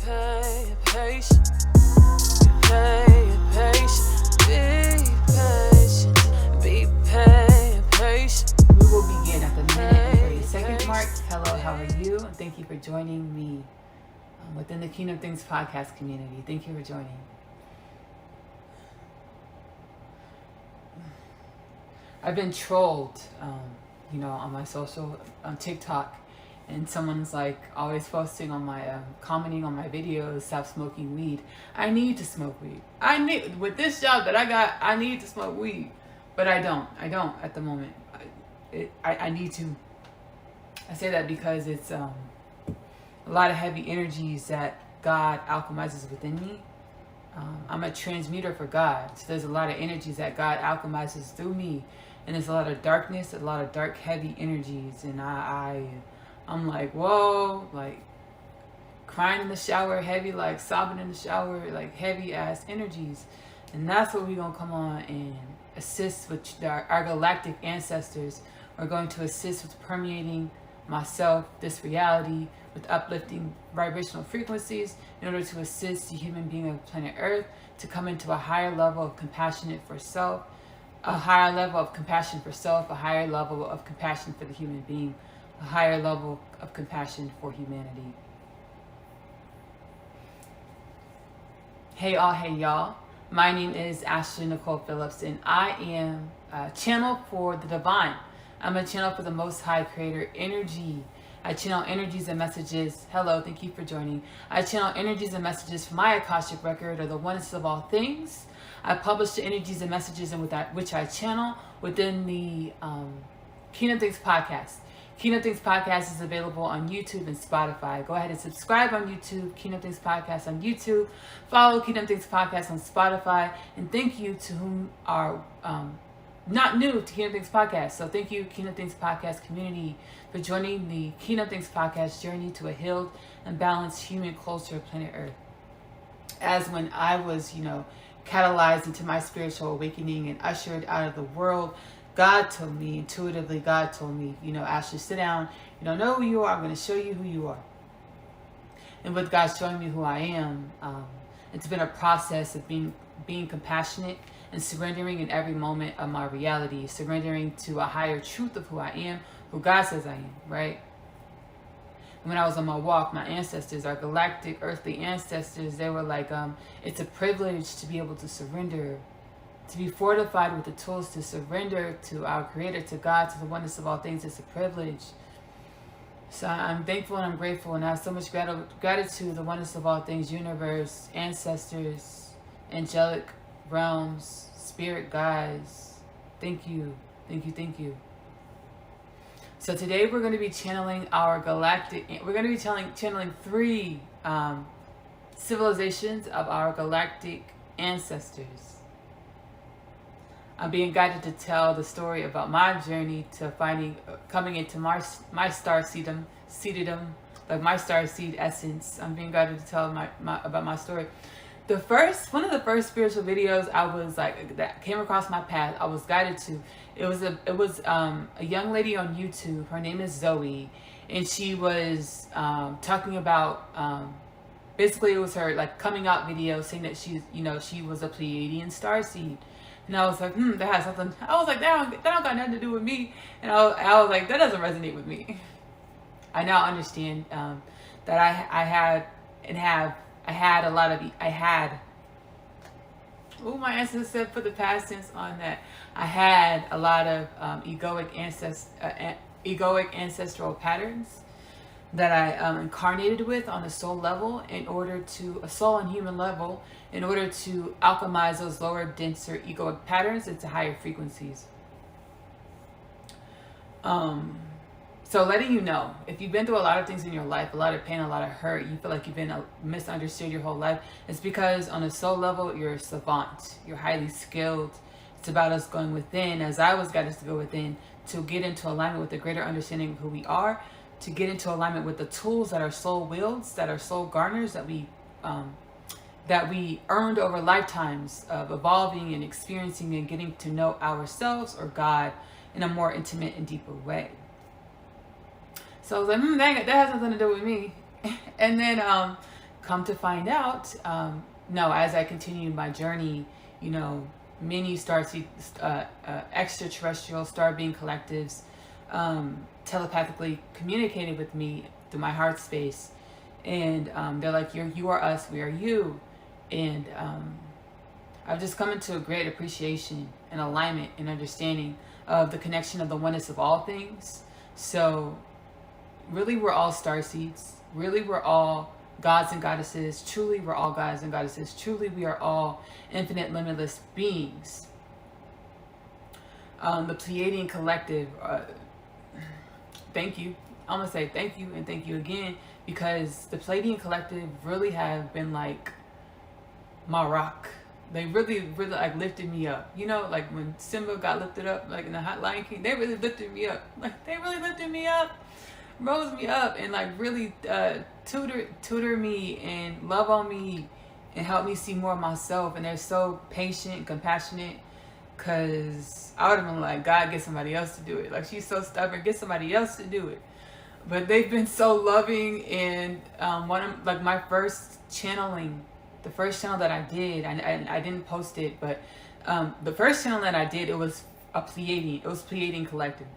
patient. Be patient. We will begin at the minute and 30-second mark. Hello, how are you? Thank you for joining me within the Kingdom Things podcast community. Thank you for joining. I've been trolled, on my on TikTok, and someone's like always posting on my, commenting on my videos, stop smoking weed. I need to smoke weed. With this job that I got, I need to smoke weed, but I don't at the moment. I need to. I say that because it's a lot of heavy energies that God alchemizes within me. I'm a transmuter for God, so there's a lot of energies that God alchemizes through me, and there's a lot of darkness, a lot of dark, heavy energies, and I'm like, whoa, like crying in the shower, heavy, like sobbing in the shower, like heavy ass energies, and that's what we're gonna come on and assist with. Our galactic ancestors are going to assist with permeating myself, this reality, with uplifting vibrational frequencies in order to assist the human being of planet Earth to come into a higher level of compassion for self, a higher level of compassion for self, a higher level of compassion for the human being, a higher level of compassion for humanity. Hey all, hey y'all. My name is Ashley Nicole Phillips, and I am a channel for the divine. I'm a channel for the Most High Creator energy. I channel energies and messages. Hello, thank you for joining. I channel energies and messages from my Akashic record, or the oneness of all things. I publish the energies and messages in which I channel within the Kingdom Things podcast. Kingdom Things podcast is available on YouTube and Spotify. Go ahead and subscribe on YouTube, Kingdom Things podcast on YouTube. Follow Kingdom Things podcast on Spotify. And thank you to whom are not new to Kingdom Things podcast. So thank you, Kingdom Things podcast community, for joining the Kingdom Things podcast journey to a healed and balanced human culture of planet Earth. As when I was, catalyzed into my spiritual awakening and ushered out of the world, God told me, intuitively, Ashley, sit down. You don't know who you are. I'm going to show you who you are. And with God showing me who I am, it's been a process of being compassionate and surrendering in every moment of my reality, surrendering to a higher truth of who I am, who God says I am, right? And when I was on my walk, my ancestors, our galactic earthly ancestors, they were like, it's a privilege to be able to surrender, to be fortified with the tools to surrender to our Creator, to God, to the oneness of all things. It's a privilege. So I'm thankful and I'm grateful, and I have so much gratitude, the oneness of all things, universe, ancestors, angelic realms, spirit guides. Thank you. So today we're going to be channeling channeling three civilizations of our galactic ancestors. I'm being guided to tell the story about my journey to coming into my star seedom, like my star seed essence. I'm being guided to tell about my story. One of the first spiritual videos I was like, that came across my path, I was guided to. It was a young lady on YouTube. Her name is Zoe, and she was talking about basically it was her like coming out video, saying that she was a Pleiadian starseed. And I was like, that has something. I was like, that don't got nothing to do with me. And I was like, that doesn't resonate with me. I now understand that I had. Oh, my ancestors said put the past tense on that. I had a lot of egoic ancestral patterns that I incarnated with on a soul level, a soul and human level, in order to alchemize those lower, denser egoic patterns into higher frequencies. So letting you know, if you've been through a lot of things in your life, a lot of pain, a lot of hurt, you feel like you've been misunderstood your whole life, it's because on a soul level, you're a savant. You're highly skilled. It's about us going within, as I was guided to go within, to get into alignment with a greater understanding of who we are, to get into alignment with the tools that our soul wields, that our soul garners, that we earned over lifetimes of evolving and experiencing and getting to know ourselves or God in a more intimate and deeper way. So I was like, that has nothing to do with me. And then come to find out, no, as I continued my journey, you know, many extraterrestrial star being collectives telepathically communicated with me through my heart space, and they're like, you are us, we are you, and I've just come into a great appreciation and alignment and understanding of the connection of the oneness of all things. So really, we're all starseeds. Really, we're all gods and goddesses. Truly, we're all gods and goddesses. Truly, we are all infinite, limitless beings. The Pleiadian collective, thank you. I'm going to say thank you and thank you again, because the Pleiadian collective really have been like my rock. They really, really like lifted me up. You know, like when Simba got lifted up, like in the Lion King, they really lifted me up. Like they really lifted me up, rose me up, and like really tutor me and love on me and help me see more of myself. And they're so patient, compassionate, because I would have been like, God, get somebody else to do it. Like, she's so stubborn, get somebody else to do it. But they've been so loving. And like my first channeling, the first channel that I did, I didn't post it, but the first channel that I did, it was a Pleiadian. It was Pleiadian collective.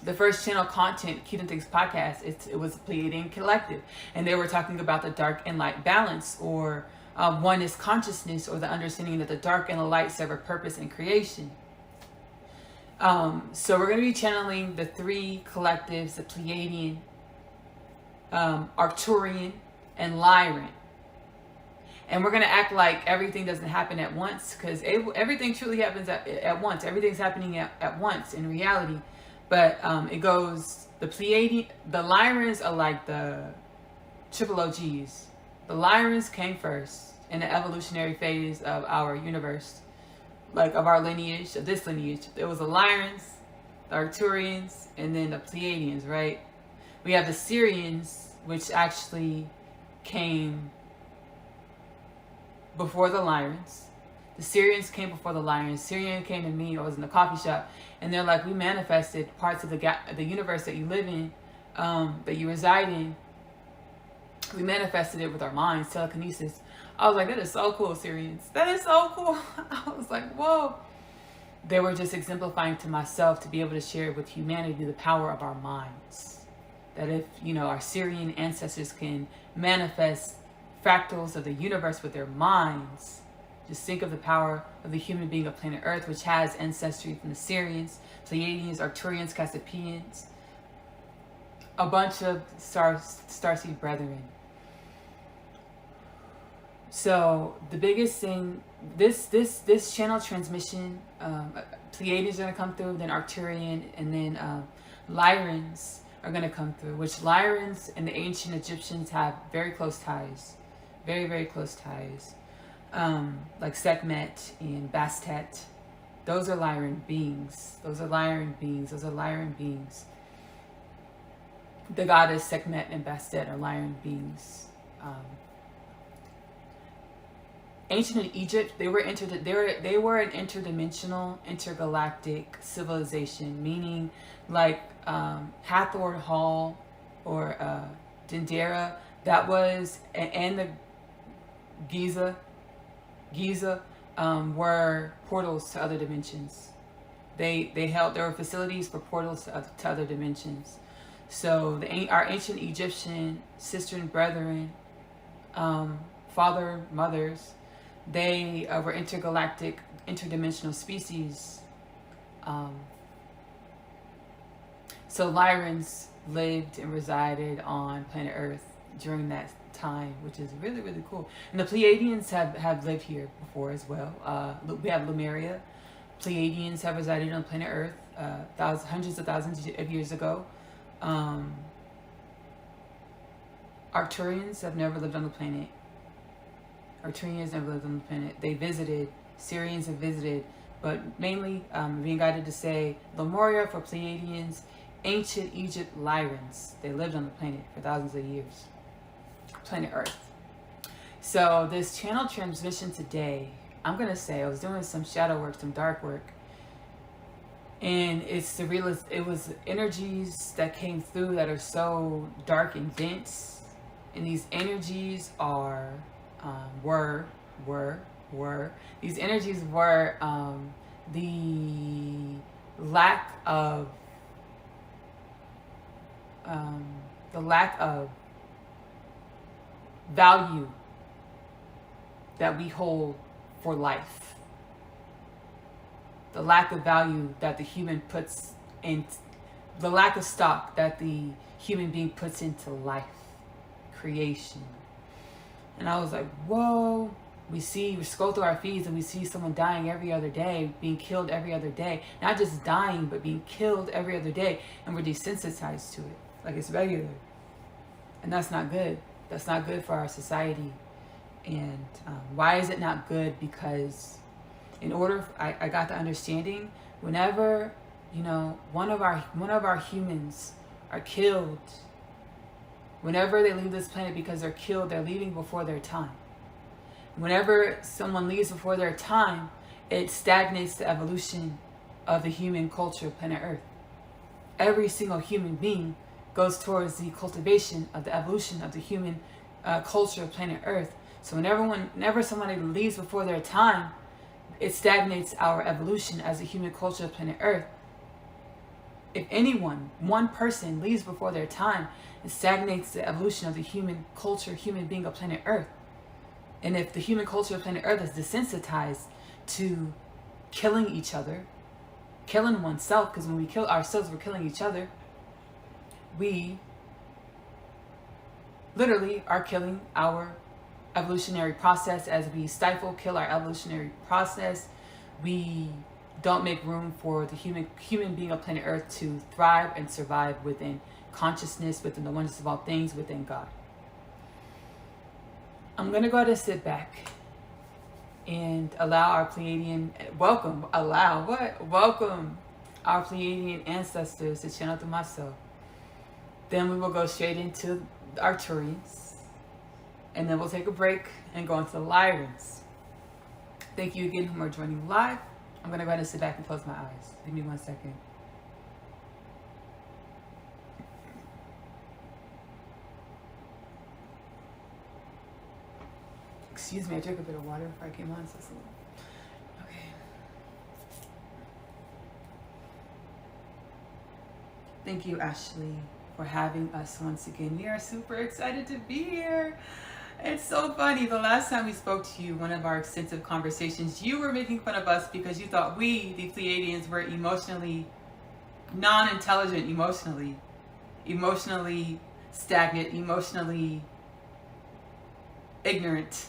The first channel content, Keaton Thinks podcast, it was a Pleiadian collective, and they were talking about the dark and light balance, or oneness consciousness, or the understanding that the dark and the light serve a purpose in creation. So we're going to be channeling the three collectives: the Pleiadian, Arcturian, and Lyran. And we're going to act like everything doesn't happen at once, because everything truly happens at once. Everything's happening at once in reality. But it goes, the Pleiadian, the Lyrans are like the triple OGs. The Lyrans came first in the evolutionary phase of our universe, like of our lineage, of this lineage. There was the Lyrans, the Arcturians, and then the Pleiadians, right? We have the Syrians, which actually came before the Lyrans. The Syrians came before the Lyran. Syrian came to me. I was in the coffee shop, and they're like, we manifested parts of the universe that you live in, that you reside in. We manifested it with our minds, telekinesis. I was like, that is so cool, Syrians. That is so cool. I was like, whoa. They were just exemplifying to myself to be able to share with humanity the power of our minds. That if, you know, our Syrian ancestors can manifest fractals of the universe with their minds, just think of the power of the human being of planet Earth, which has ancestry from the Syrians, Pleiadians, Arcturians, Cassiopeans, a bunch of starseed brethren. So the biggest thing, this channel transmission, Pleiadians are going to come through, then Arcturian, and then Lyrans are going to come through, which Lyrans and the ancient Egyptians have very close ties, very, very close ties. Like Sekhmet and Bastet, those are Lyran beings. Those are Lyran beings. Those are Lyran beings. The goddess Sekhmet and Bastet are Lyran beings. Ancient Egypt, they were an interdimensional, intergalactic civilization, meaning like Hathor Hall or Dendera. That was, and the Giza were portals to other dimensions. There were facilities for portals to other dimensions. So our ancient Egyptian sister and brethren, father, mothers, they were intergalactic, interdimensional species. So Lyrans lived and resided on planet Earth during that time, which is really, really cool. And the Pleiadians have lived here before as well. We have Lemuria. Pleiadians have resided on planet Earth hundreds of thousands of years ago. Arcturians have never lived on the planet. Arcturians never lived on the planet. They visited. Syrians have visited, but mainly being guided to say Lemuria for Pleiadians, ancient Egypt Lyrans. They lived on the planet for thousands of years. Planet Earth. So this channel transmission today, I'm gonna say I was doing some shadow work, some dark work, and it was energies that came through that are so dark and dense And these energies are, these energies were the lack of value that we hold for life. The lack of value that the human puts in, the lack of stock that the human being puts into life, creation. And I was like, whoa. We scroll through our feeds and we see someone dying every other day, being killed every other day. Not just dying, but being killed every other day. And we're desensitized to it, like it's regular. And that's not good. That's not good for our society. And why is it not good? Because in order, I got the understanding, whenever, one of our humans are killed, whenever they leave this planet because they're killed, they're leaving before their time. Whenever someone leaves before their time, it stagnates the evolution of the human culture, planet Earth. Every single human being goes towards the cultivation of the evolution of the human culture of planet Earth. So whenever somebody leaves before their time, it stagnates our evolution as a human culture of planet Earth. If one person leaves before their time, it stagnates the evolution of the human culture, human being of planet Earth. And if the human culture of planet Earth is desensitized to killing each other, killing oneself, because when we kill ourselves, we're killing each other, we literally are killing our evolutionary process. As we kill our evolutionary process, we don't make room for the human being of planet Earth to thrive and survive within consciousness, within the oneness of all things, within God. I'm going to go ahead and sit back and allow our Pleiadian, welcome our Pleiadian ancestors to channel through myself. Then we will go straight into the Arcturians. And then we'll take a break and go into the Lyrans. Thank you again for joining live. I'm going to go ahead and sit back and close my eyes. Give me 1 second. Excuse me, I drank a bit of water before I came on, so it's a little... Okay. Thank you, Ashley, for having us once again. We are super excited to be here. It's so funny. The last time we spoke to you, one of our extensive conversations, you were making fun of us because you thought we, the Pleiadians, were emotionally non-intelligent, emotionally stagnant, emotionally ignorant.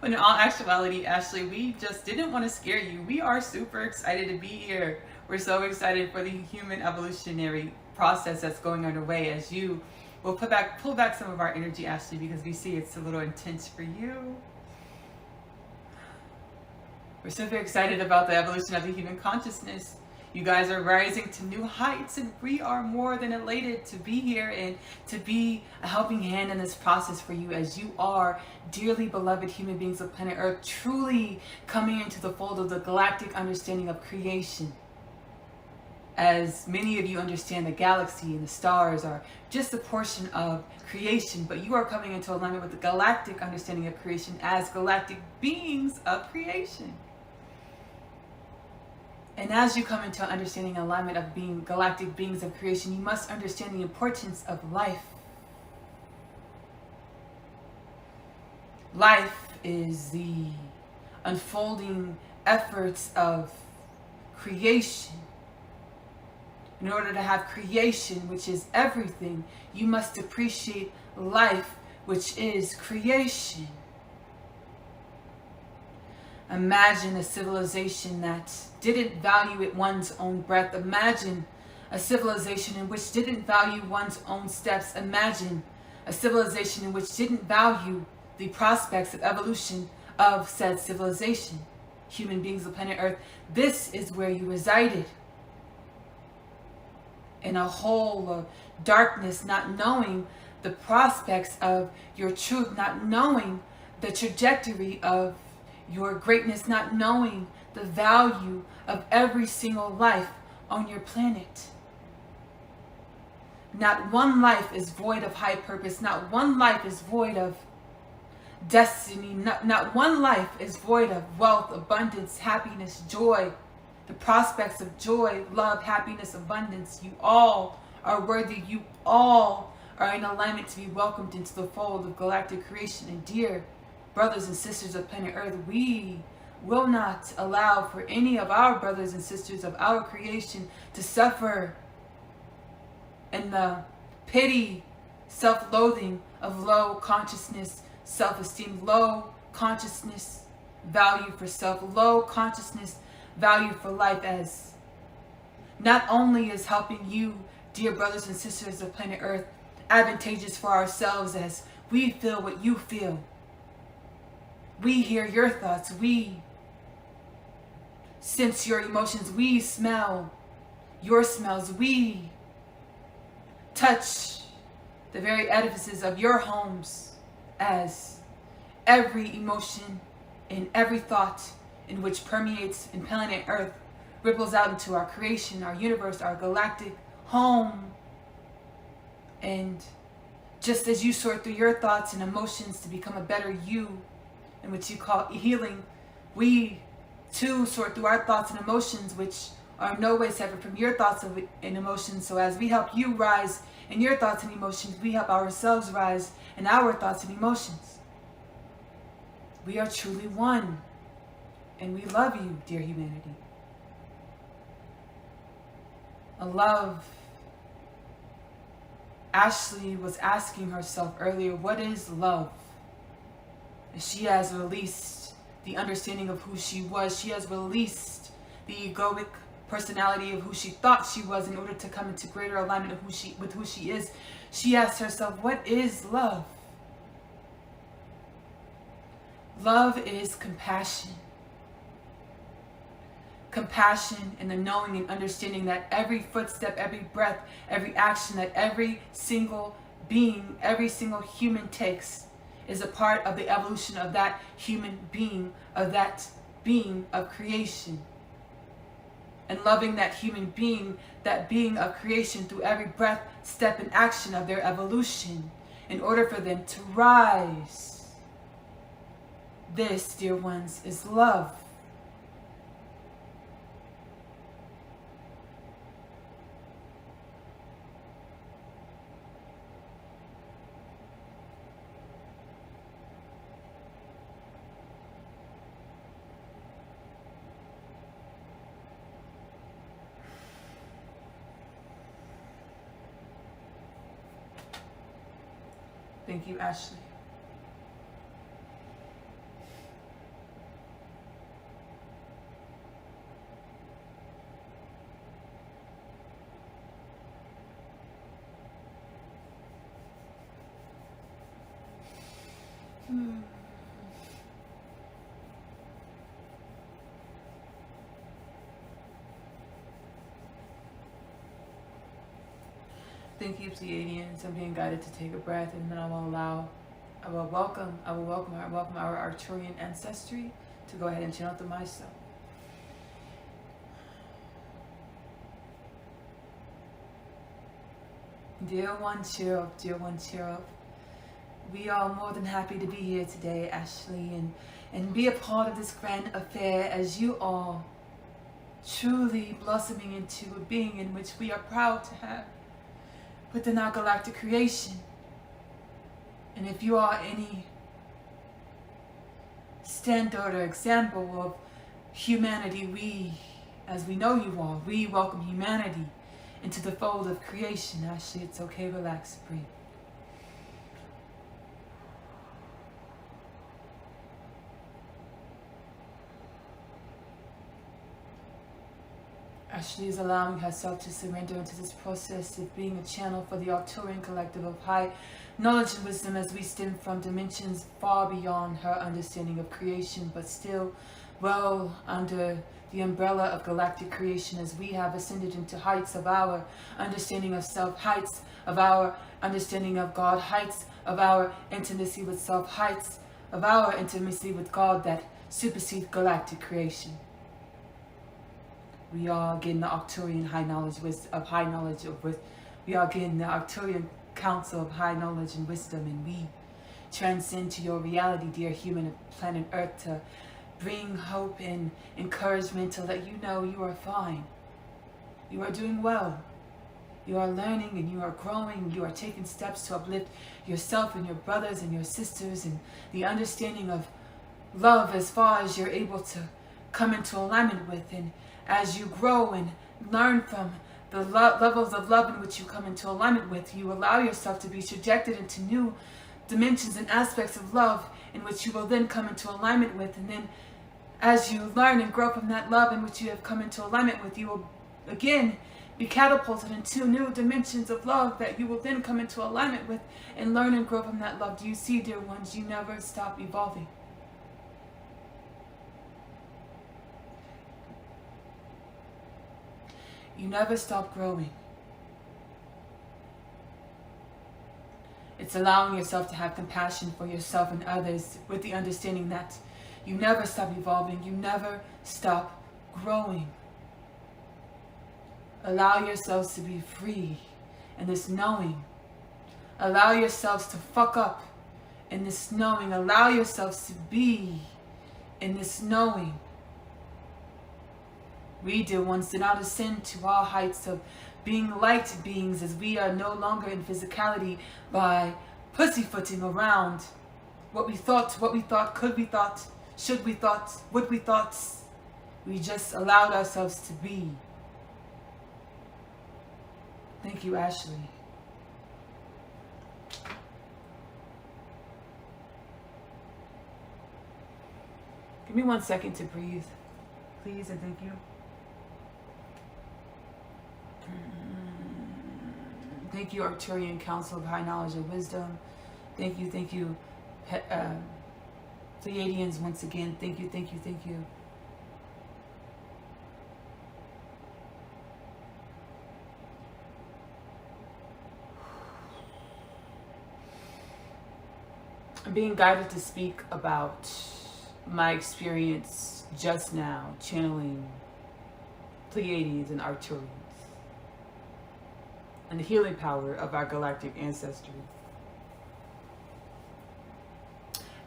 When in all actuality, Ashley, we just didn't want to scare you. We are super excited to be here. We're so excited for the human evolutionary process that's going underway, as you will pull back some of our energy, Ashley, because we see it's a little intense for you. We're super excited about the evolution of the human consciousness. You guys are rising to new heights, and we are more than elated to be here and to be a helping hand in this process for you, as you are dearly beloved human beings of planet Earth, truly coming into the fold of the galactic understanding of creation. As many of you understand, the galaxy and the stars are just a portion of creation, but you are coming into alignment with the galactic understanding of creation as galactic beings of creation. And as you come into understanding alignment of being galactic beings of creation, you must understand the importance of life. Life is the unfolding efforts of creation. In order to have creation, which is everything, you must appreciate life, which is creation. Imagine a civilization that didn't value it one's own breath. Imagine a civilization in which didn't value one's own steps. Imagine a civilization in which didn't value the prospects of evolution of said civilization. Human beings of planet Earth, this is where you resided. In a hole of darkness, not knowing the prospects of your truth, not knowing the trajectory of your greatness, not knowing the value of every single life on your planet. Not one life is void of high purpose. Not one life is void of destiny. Not one life is void of wealth, abundance, happiness, joy. The prospects of joy, love, happiness, abundance. You all are worthy. You all are in alignment to be welcomed into the fold of galactic creation. And dear brothers and sisters of planet Earth, we will not allow for any of our brothers and sisters of our creation to suffer in the pity, self-loathing of low consciousness, self-esteem, low consciousness, value for self, low consciousness, value for life, as not only is helping you, dear brothers and sisters of planet Earth, advantageous for ourselves as we feel what you feel. We hear your thoughts. We sense your emotions. We smell your smells. We touch the very edifices of your homes, as every emotion and every thought in which permeates in planet Earth ripples out into our creation, our universe, our galactic home. And just as you sort through your thoughts and emotions to become a better you, in which you call healing, we too sort through our thoughts and emotions, which are in no way separate from your thoughts and emotions. So as we help you rise in your thoughts and emotions, we help ourselves rise in our thoughts and emotions. We are truly one, and we love you, dear humanity. A love. Ashley was asking herself earlier, what is love? She has released the understanding of who she was. She has released the egoic personality of who she thought she was in order to come into greater alignment of who she is. She asked herself, what is love? Love is compassion. Compassion in the knowing and understanding that every footstep, every breath, every action that every single being, every single human takes is a part of the evolution of that human being, of that being of creation. And loving that human being, that being of creation, through every breath, step, and action of their evolution, in order for them to rise. This, dear ones, is love. Thank you, Ashley. Thank you, Pleiadians. I'm being guided to take a breath, and then I will welcome our Arcturian ancestry to go ahead and channel through myself. Dear one, cheer up. Dear one, cheer up. We are more than happy to be here today, Ashley, and be a part of this grand affair, as you are truly blossoming into a being in which we are proud to have within our galactic creation. And if you are any standard or example of humanity, we, as we know you are, we welcome humanity into the fold of creation. Ashley, it's okay, relax, breathe. Ashley is allowing herself to surrender into this process of being a channel for the Arcturian collective of high knowledge and wisdom, as we stem from dimensions far beyond her understanding of creation, but still well under the umbrella of galactic creation, as we have ascended into heights of our understanding of self, heights of our understanding of God, heights of our intimacy with self, heights of our intimacy with God that supersede galactic creation. We are getting the Arcturian high knowledge of We are getting the Arcturian council of high knowledge and wisdom, and we transcend to your reality, dear human of planet Earth, to bring hope and encouragement to let you know you are fine. You are doing well. You are learning and you are growing. You are taking steps to uplift yourself and your brothers and your sisters, and the understanding of love as far as you're able to come into alignment with. And as you grow and learn from the levels of love in which you come into alignment with, you allow yourself to be trajected into new dimensions and aspects of love in which you will then come into alignment with. And then as you learn and grow from that love in which you have come into alignment with, you will again be catapulted into new dimensions of love that you will then come into alignment with and learn and grow from that love. Do you see, dear ones, you never stop evolving. You never stop growing. It's allowing yourself to have compassion for yourself and others with the understanding that you never stop evolving. You never stop growing. Allow yourselves to be free in this knowing. Allow yourselves to fuck up in this knowing. Allow yourselves to be in this knowing. We, dear ones, do not ascend to all heights of being light beings, as we are no longer in physicality by pussyfooting around what we thought, could we thought, should we thought, would we thought. We just allowed ourselves to be. Thank you, Ashley. Give me 1 second to breathe, please, and thank you. Thank you, Arcturian Council of High Knowledge and Wisdom. Thank you, Pleiadians, once again. Thank you. I'm being guided to speak about my experience just now, channeling Pleiadians and Arcturians, and the healing power of our galactic ancestry.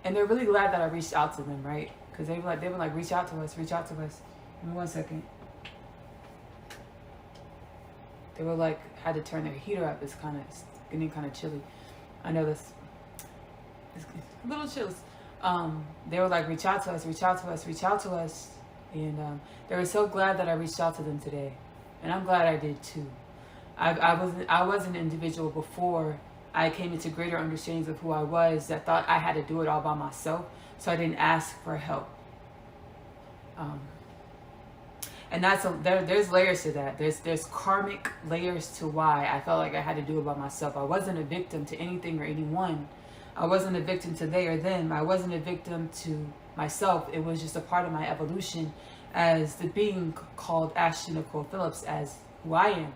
And they're really glad that I reached out to them, right? Because they were like, reach out to us. Give me 1 second. They were like, had to turn their heater up. It's getting kind of chilly. I know this. It's a little chills. They were like, reach out to us. And they were so glad that I reached out to them today. And I'm glad I did too. I was an individual before I came into greater understandings of who I was that thought I had to do it all by myself, so I didn't ask for help. And there's layers to that. There's karmic layers to why I felt like I had to do it by myself. I wasn't a victim to anything or anyone. I wasn't a victim to they or them. I wasn't a victim to myself. It was just a part of my evolution as the being called Ashley Nicole Phillips, as who I am.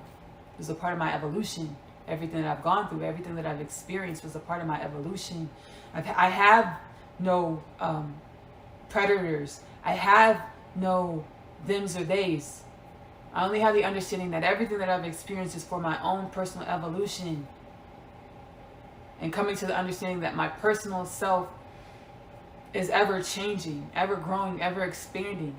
It was a part of my evolution. Everything that I've gone through, everything that I've experienced was a part of my evolution. I have no predators. I have no thems or theys. I only have the understanding that everything that I've experienced is for my own personal evolution. And coming to the understanding that my personal self is ever changing, ever growing, ever expanding.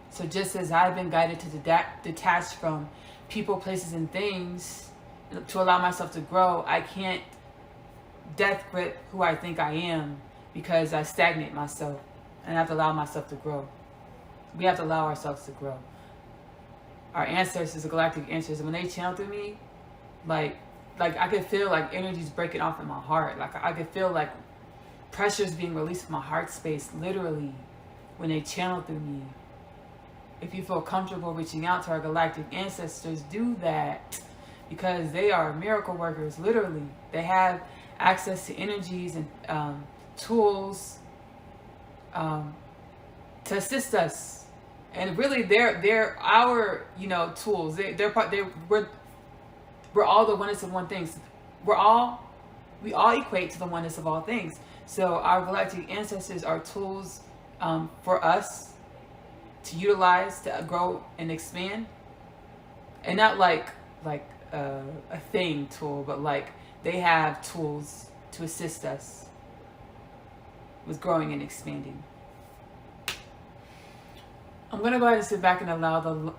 So just as I've been guided to detach from people, places, and things to allow myself to grow, I can't death grip who I think I am because I stagnate myself, and I have to allow myself to grow. We have to allow ourselves to grow. Our ancestors, the galactic ancestors, when they channel through me, like I could feel like energies breaking off in my heart. Like I could feel like pressures being released from my heart space, literally, when they channel through me. If you feel comfortable reaching out to our galactic ancestors, do that, because they are miracle workers, literally. They have access to energies and tools to assist us. And really, they're our, tools. We're all the oneness of one things. We all equate to the oneness of all things. So our galactic ancestors are tools for us to utilize, to grow and expand. And not like like a thing tool, but like they have tools to assist us with growing and expanding. I'm going to go ahead and sit back and allow the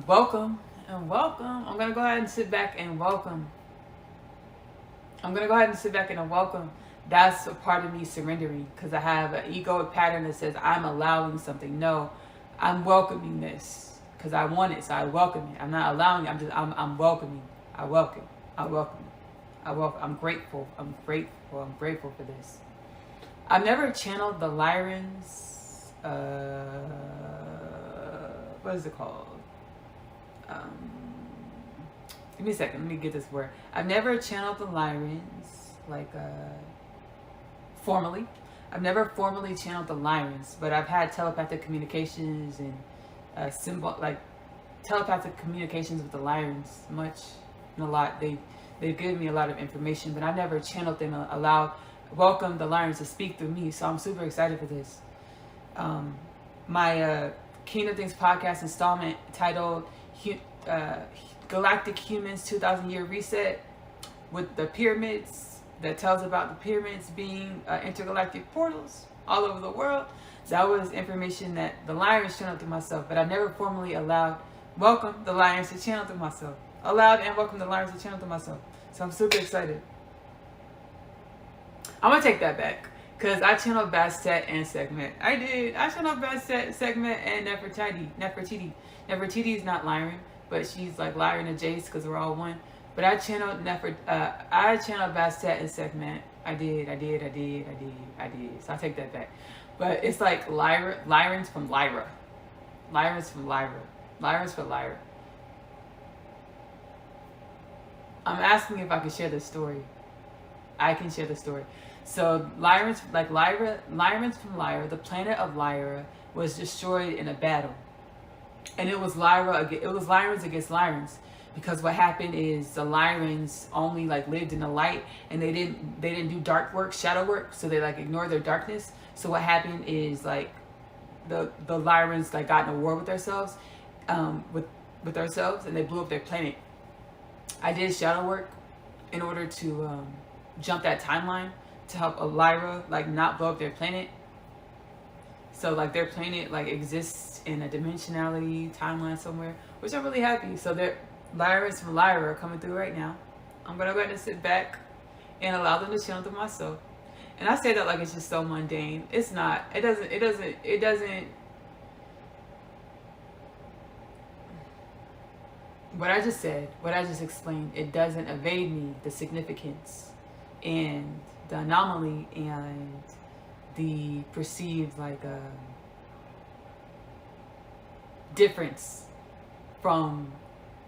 welcome and welcome. I'm going to go ahead and sit back and welcome. I'm going to go ahead and sit back and welcome. That's a part of me surrendering, because I have an egoic pattern that says I'm allowing something. No, I'm welcoming this because I want it, so I welcome it. I'm not allowing it. I'm welcoming. I welcome. I'm grateful. I'm grateful for this. I've never channeled the Lyrans. What is it called? Give me a second. Let me get this word. I've never channeled the Lyrans, like, formally. I've never formally channeled the Lyrans, but I've had telepathic communications and telepathic communications with the Lyrans, much and a lot. They've given me a lot of information, but I've never channeled them, welcomed the Lyrans to speak through me. So I'm super excited for this. My Kingdom Things podcast installment titled Galactic Humans 2,000 Year Reset, with the pyramids, that tells about the pyramids being intergalactic portals all over the world. That was information that the Lyrans channeled through myself, but I never formally welcomed the Lyrans to channel through myself. Allowed and welcomed the Lyrans to channel through myself. So I'm super excited. I'm gonna take that back, because I channeled Bastet and Segment. I channeled Bastet, Segment, and Nefertiti. Nefertiti is not Lyran, but she's like Lyran and Jace, because we're all one. But I channeled Bastet and Segment. I did. So I take that back. But it's like Lyran's from Lyra. Lyran's for Lyra. I'm asking if I can share this story. I can share the story. So Lyran's from Lyra. The planet of Lyra was destroyed in a battle, and it was Lyrans against Lyrans. Because what happened is the Lyrans only like lived in the light, and they didn't do dark work, shadow work, so they like ignored their darkness. So what happened is like the Lyrans like got in a war with themselves, with themselves, and they blew up their planet. I did shadow work in order to jump that timeline to help a Lyra like not blow up their planet. So like their planet like exists in a dimensionality timeline somewhere, which I'm really happy. So they're Lyrans from Lyra are coming through right now. I'm gonna go ahead and sit back and allow them to channel through myself. And I say that like it's just so mundane. It's not. It doesn't. What I just said, what I just explained, it doesn't evade me the significance and the anomaly and the perceived like difference from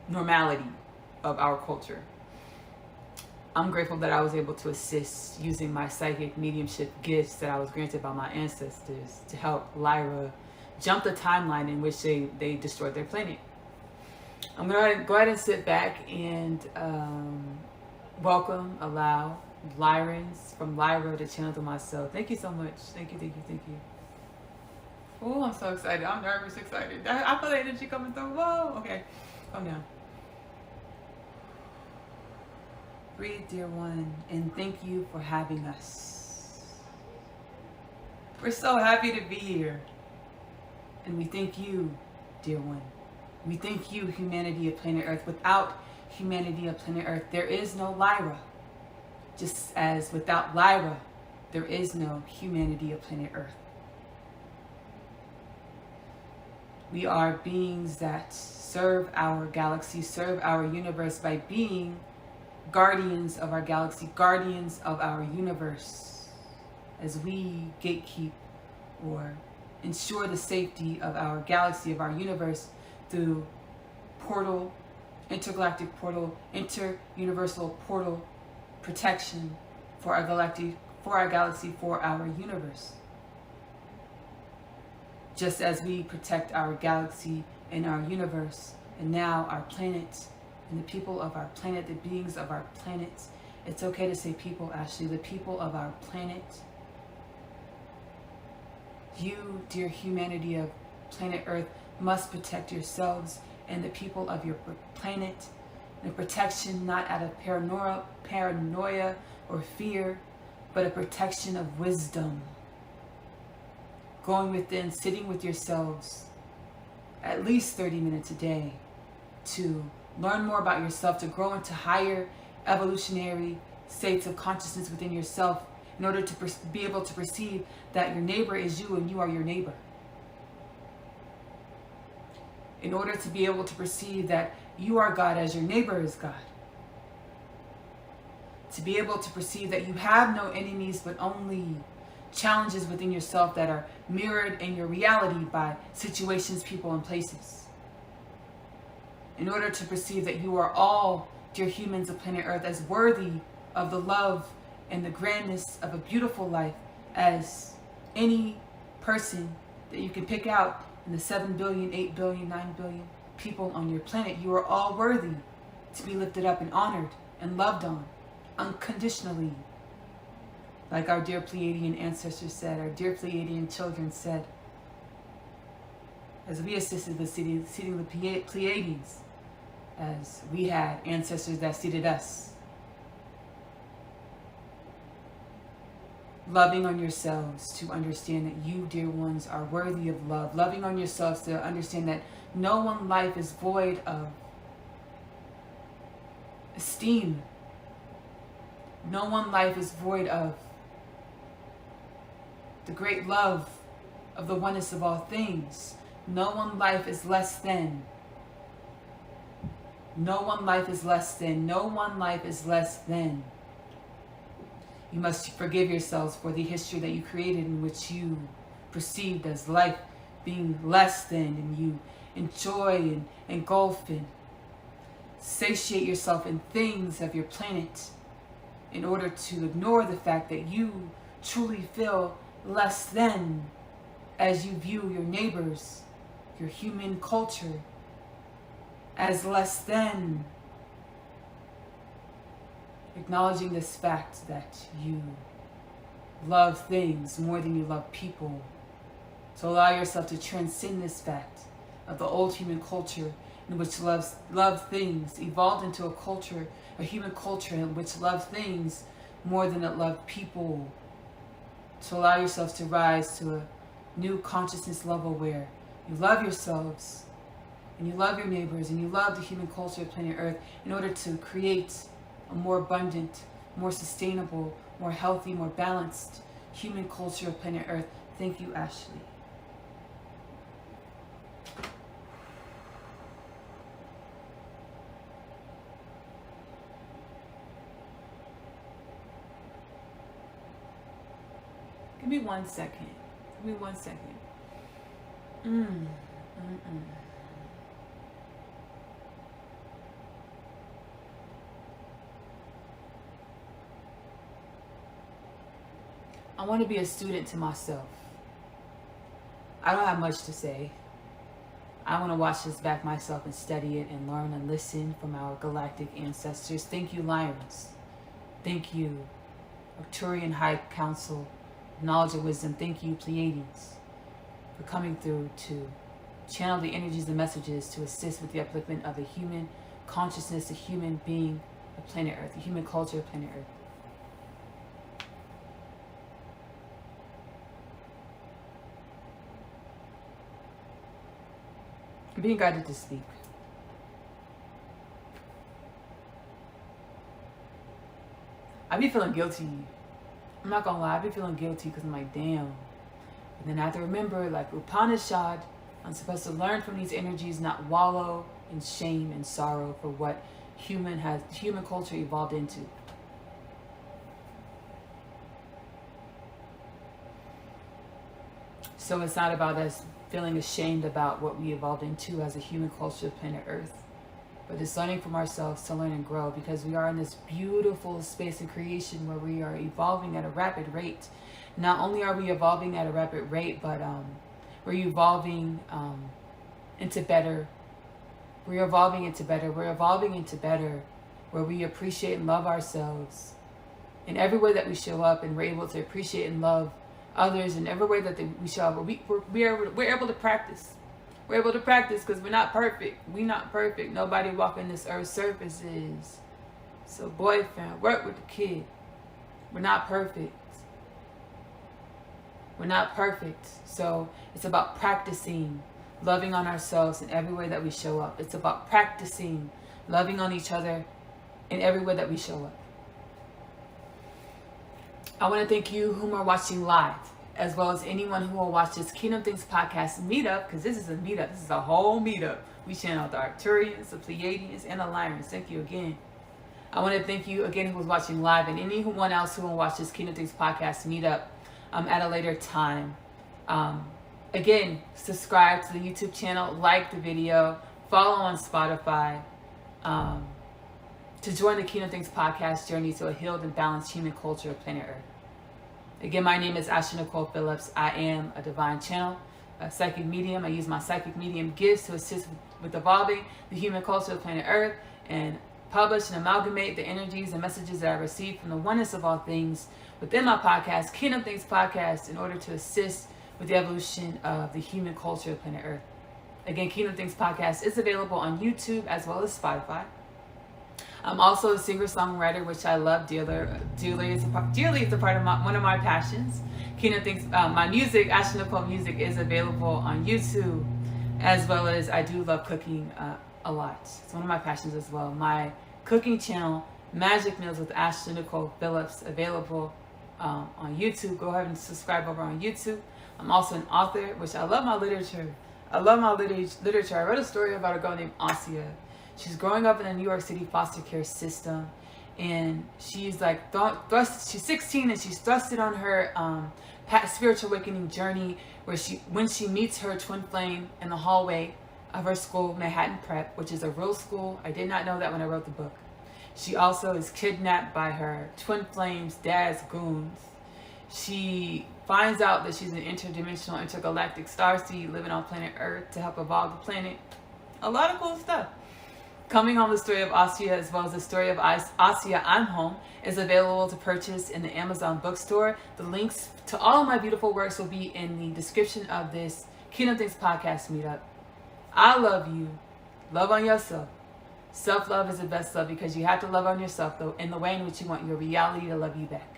normality of our culture. I'm grateful that I was able to assist using my psychic mediumship gifts that I was granted by my ancestors to help Lyra jump the timeline in which they destroyed their planet. I'm going to go ahead and sit back and allow Lyrans from Lyra to channel through myself. Thank you so much. Thank you. Oh, I'm so excited. I'm nervous, excited. I feel the energy coming through. Whoa. Okay. Calm down. Breathe, dear one, and thank you for having us. We're so happy to be here. And we thank you, dear one. We thank you, humanity of planet Earth. Without humanity of planet Earth, there is no Lyra. Just as without Lyra, there is no humanity of planet Earth. We are beings that serve our galaxy, serve our universe by being guardians of our galaxy, guardians of our universe, as we gatekeep or ensure the safety of our galaxy, of our universe, through portal, intergalactic portal, inter-universal portal protection for our galaxy, for our universe. Just as we protect our galaxy and our universe, and now our planet, and the people of our planet, the beings of our planet. It's okay to say people, Ashley. The people of our planet. You, dear humanity of planet Earth, must protect yourselves and the people of your planet and a protection not out of paranoia or fear, but a protection of wisdom. Going within, sitting with yourselves at least 30 minutes a day to learn more about yourself, to grow into higher evolutionary states of consciousness within yourself in order to be able to perceive that your neighbor is you and you are your neighbor. In order to be able to perceive that you are God as your neighbor is God. To be able to perceive that you have no enemies but only challenges within yourself that are mirrored in your reality by situations, people, and places. In order to perceive that you are all, dear humans of planet Earth, as worthy of the love and the grandness of a beautiful life as any person that you can pick out in the 7 billion, 8 billion, 9 billion people on your planet. You are all worthy to be lifted up and honored and loved on unconditionally. Like our dear Pleiadian ancestors said, our dear Pleiadian children said, as we assisted with seating the Pleiadians, as we had ancestors that seated us. Loving on yourselves to understand that you, dear ones, are worthy of love. Loving on yourselves to understand that no one life is void of esteem. No one life is void of the great love of the oneness of all things. No one life is less than. No one life is less than. No one life is less than. You must forgive yourselves for the history that you created in which you perceived as life being less than, and you enjoy and engulf and satiate yourself in things of your planet in order to ignore the fact that you truly feel less than as you view your neighbors, your human culture, as less than. Acknowledging this fact that you love things more than you love people. So allow yourself to transcend this fact of the old human culture in which loved things evolved into a culture, a human culture in which loved things more than it loved people. To allow yourselves to rise to a new consciousness level where you love yourselves and you love your neighbors and you love the human culture of planet Earth in order to create a more abundant, more sustainable, more healthy, more balanced human culture of planet Earth. Thank you, Ashley. Give me 1 second. Give me 1 second. I want to be a student to myself. I don't have much to say. I want to watch this back myself and study it and learn and listen from our galactic ancestors. Thank you, Lyrans. Thank you, Arcturian High Council, Knowledge and Wisdom. Thank you, Pleiadians, for coming through to channel the energies and messages to assist with the upliftment of the human consciousness, the human being of planet Earth, the human culture of planet Earth. Being guided to speak. I be feeling guilty. I'm not gonna lie, I be feeling guilty because I'm like, damn. And then I have to remember, like Upanishad, I'm supposed to learn from these energies, not wallow in shame and sorrow for what human culture evolved into. So it's not about us feeling ashamed about what we evolved into as a human culture of planet Earth, but it's learning from ourselves to learn and grow, because we are in this beautiful space of creation where we are evolving at a rapid rate. Not only are we evolving at a rapid rate, but we're evolving into better. We're evolving into better. We're evolving into better, where we appreciate and love ourselves in every way that we show up, and we're able to appreciate and love others in every way that we show up. We're able to practice We're able to practice because we're not perfect. We're not perfect. Nobody walking this earth's surface is. So boyfriend, work with the kid. We're not perfect. We're not perfect. So it's about practicing loving on ourselves in every way that we show up. It's about practicing loving on each other in every way that we show up. I want to thank you whom are watching live, as well as anyone who will watch this Kingdom Things podcast meetup, because this is a meetup. This is a whole meetup. We channel the Arcturians, the Pleiadians, and the Lyrans. Thank you again. I want to thank you again who was watching live, and anyone else who will watch this Kingdom Things podcast meetup at a later time. Again, subscribe to the YouTube channel, like the video, follow on Spotify, to join the Kingdom Things podcast journey to a healed and balanced human culture of planet Earth. Again, my name is Ashley Nicole Phillips. I am a divine channel, a psychic medium. I use my psychic medium gifts to assist with evolving the human culture of planet Earth and publish and amalgamate the energies and messages that I receive from the oneness of all things within my podcast, Kingdom Things Podcast, in order to assist with the evolution of the human culture of planet Earth. Again, Kingdom Things Podcast is available on YouTube as well as Spotify. I'm also a singer-songwriter, which I love dearly. It's a part of one of my passions. Kingdom Things, my music, Ashley Nicole Music, is available on YouTube, as well as I do love cooking a lot. It's one of my passions as well. My cooking channel, Magic Meals with Ashley Nicole Phillips, available on YouTube. Go ahead and subscribe over on YouTube. I'm also an author, which I love my literature. I love my literature. I wrote a story about a girl named Asya. She's growing up in the New York City foster care system, and she's like she's 16 and she's thrusted on her spiritual awakening journey, where when she meets her twin flame in the hallway of her school, Manhattan Prep, which is a real school. I did not know that when I wrote the book. She also is kidnapped by her twin flame's dad's goons. She finds out that she's an interdimensional, intergalactic starseed living on planet Earth to help evolve the planet. A lot of cool stuff. Coming on the story of Asya, as well as the story of Asya, I'm Home, is available to purchase in the Amazon bookstore. The links to all of my beautiful works will be in the description of this Kingdom Things podcast meetup. I love you. Love on yourself. Self-love is the best love, because you have to love on yourself though in the way in which you want your reality to love you back.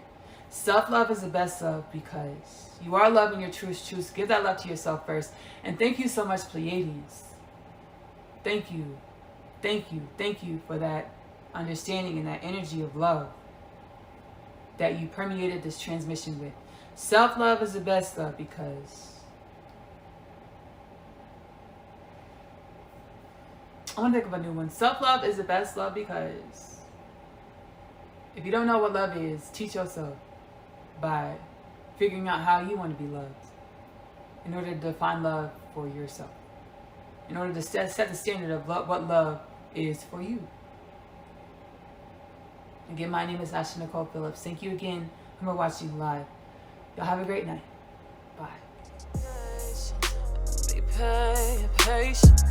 Self-love is the best love because you are loving your truest truths. Give that love to yourself first. And thank you so much, Pleiadians. Thank you. Thank you. Thank you for that understanding and that energy of love that you permeated this transmission with. Self-love is the best love because I want to think of a new one. Self-love is the best love because if you don't know what love is, teach yourself by figuring out how you want to be loved in order to define love for yourself, in order to set the standard of what love is for you. Again, my name is Ashley Nicole Phillips. Thank you again for watching live. Y'all have a great night. Bye. Be patient.